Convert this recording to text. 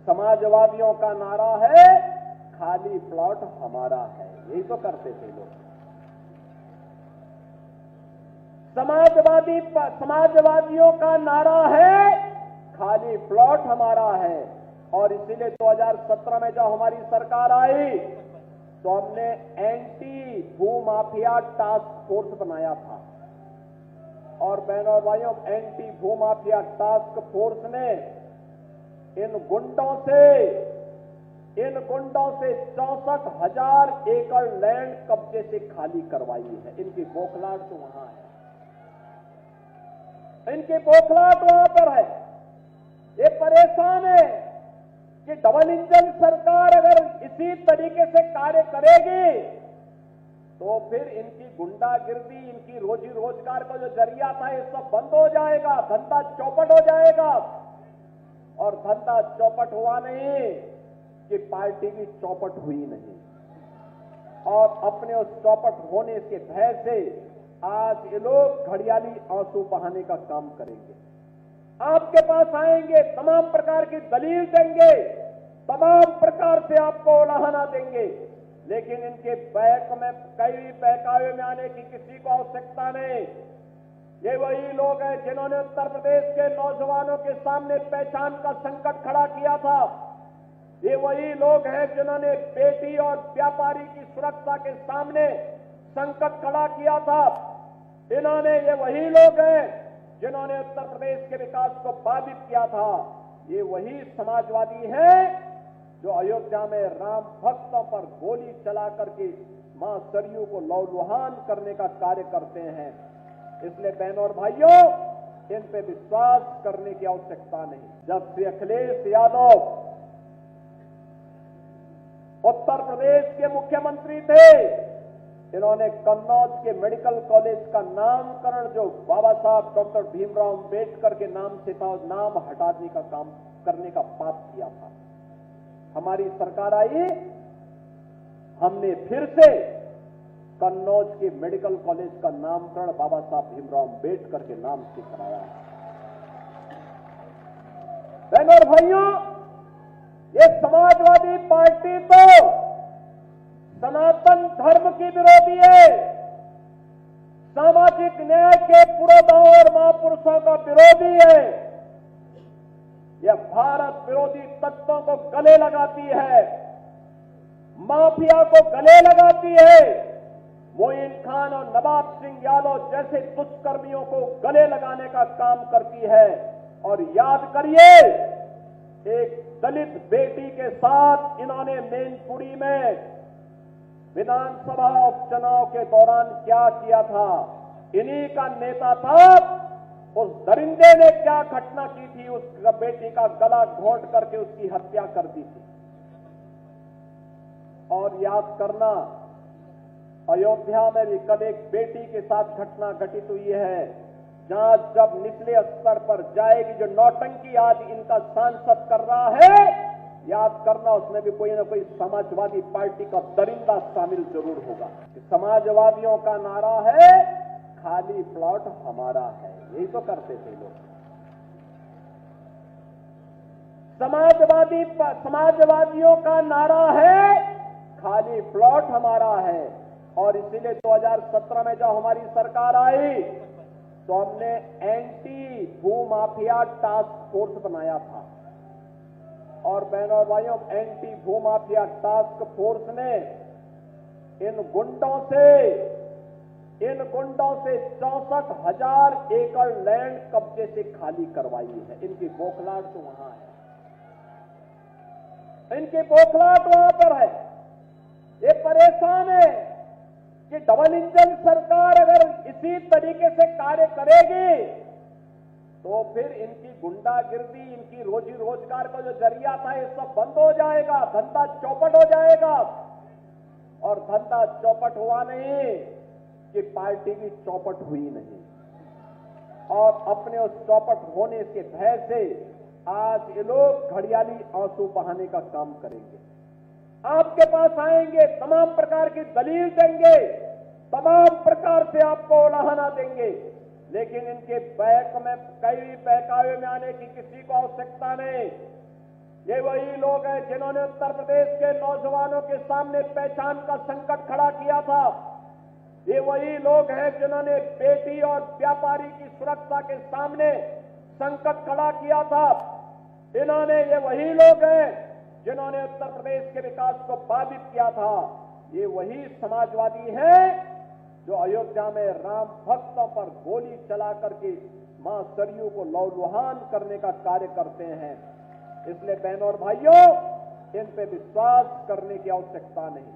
समाजवादियों का नारा है खाली प्लॉट हमारा है, यही तो करते थे लोग। समाजवादियों का नारा है खाली प्लॉट हमारा है, और इसीलिए 2017 में जब हमारी सरकार आई तो हमने एंटी भूमाफिया टास्क फोर्स बनाया था। और बहनों और भाइयों, एंटी भूमाफिया टास्क फोर्स ने इन गुंडों से 64,000 एकड़ लैंड कब्जे से खाली करवाई है। इनकी बौखलाहट तो वहां है, इनकी बौखलाहट वहां पर है। ये परेशान है कि डबल इंजन सरकार अगर इसी तरीके से कार्य करेगी तो फिर इनकी गुंडागिर्दी, इनकी रोजी रोजगार का जो जरिया था ये सब बंद हो जाएगा, धंधा चौपट हो जाएगा। और धंधा चौपट हुआ नहीं कि पार्टी भी चौपट हुई नहीं। और अपने उस चौपट होने के भय से आज ये लोग घड़ियाली आंसू बहाने का काम करेंगे। आपके पास आएंगे, तमाम प्रकार की दलील देंगे, तमाम प्रकार से आपको उलाहना देंगे, लेकिन इनके कई बहकावे में आने की किसी को आवश्यकता नहीं। ये वही लोग हैं जिन्होंने उत्तर प्रदेश के नौजवानों के सामने पहचान का संकट खड़ा किया था। ये वही लोग हैं जिन्होंने बेटी और व्यापारी की सुरक्षा के सामने संकट खड़ा किया था। ये वही लोग हैं जिन्होंने उत्तर प्रदेश के विकास को बाधित किया था। ये वही समाजवादी हैं जो अयोध्या में राम भक्तों पर गोली चला करके मां सरयू को लहूलुहान करने का कार्य करते हैं। इसलिए बहनों और भाइयों, इन पे विश्वास करने की आवश्यकता नहीं। जब श्री अखिलेश यादव उत्तर प्रदेश के मुख्यमंत्री थे, इन्होंने कन्नौज के मेडिकल कॉलेज का नामकरण जो बाबा साहब डॉक्टर भीमराव अंबेडकर के नाम से था, नाम हटाने का काम करने का पाप किया था। हमारी सरकार आई, हमने फिर से कन्नौज के मेडिकल कॉलेज का नामकरण बाबा साहब भीमराव अंबेडकर के नाम से कराया है। बहनों और भाइयों, ये समाजवादी पार्टी तो सनातन धर्म की विरोधी है, सामाजिक न्याय के पुरोधाओं और महापुरुषों का विरोधी है। यह भारत विरोधी तत्वों को गले लगाती है, माफिया को गले लगाती है, मोइन खान और नवाब सिंह यादव जैसे दुष्कर्मियों को गले लगाने का काम करती है। और याद करिए, एक दलित बेटी के साथ इन्होंने मैनपुरी में विधानसभा उपचुनाव के दौरान क्या किया था। इन्हीं का नेता था, उस दरिंदे ने क्या घटना की थी, उस बेटी का गला घोंट करके उसकी हत्या कर दी थी। और याद करना, अयोध्या में भी कल एक बेटी के साथ घटना घटित हुई है, जहां जब निचले स्तर पर जाएगी, जो नौटंकी आज इनका सांसद कर रहा है, याद करना उसमें भी कोई ना कोई समाजवादी पार्टी का दरिंदा शामिल जरूर होगा। समाजवादियों का नारा है खाली प्लॉट हमारा है, यही तो करते थे लोग। समाजवादियों का नारा है खाली प्लॉट हमारा है, और इसीलिए 2017 में जब हमारी सरकार आई तो हमने एंटी भूमाफिया टास्क फोर्स बनाया था। और बहनों और भाइयों, एंटी भूमाफिया टास्क फोर्स ने इन गुंडों से 64,000 एकड़ लैंड कब्जे से खाली करवाई है। इनकी बौखलाहट तो वहां है, इनकी बौखलाहट वहां पर है। ये परेशान है कि डबल इंजन सरकार अगर इसी तरीके से कार्य करेगी तो फिर इनकी गुंडागिर्दी, इनकी रोजी रोजगार का जो जरिया था ये सब बंद हो जाएगा, धंधा चौपट हो जाएगा। और धंधा चौपट हुआ नहीं कि पार्टी भी चौपट हुई नहीं। और अपने उस चौपट होने के भय से आज ये लोग घड़ियाली आंसू बहाने का काम करेंगे। आपके पास आएंगे, तमाम प्रकार की दलील देंगे, तमाम प्रकार से आपको उलाहना देंगे, लेकिन इनके कई बहकावे में आने की किसी को आवश्यकता नहीं। ये वही लोग हैं जिन्होंने उत्तर प्रदेश के नौजवानों के सामने पहचान का संकट खड़ा किया था। ये वही लोग हैं जिन्होंने बेटी और व्यापारी की सुरक्षा के सामने संकट खड़ा किया था। ये वही लोग हैं जिन्होंने उत्तर प्रदेश के विकास को बाधित किया था। ये वही समाजवादी हैं जो अयोध्या में राम भक्तों पर गोली चला करके मां सरयू को लहूलुहान करने का कार्य करते हैं। इसलिए बहनों और भाइयों, इन पे विश्वास करने की आवश्यकता नहीं।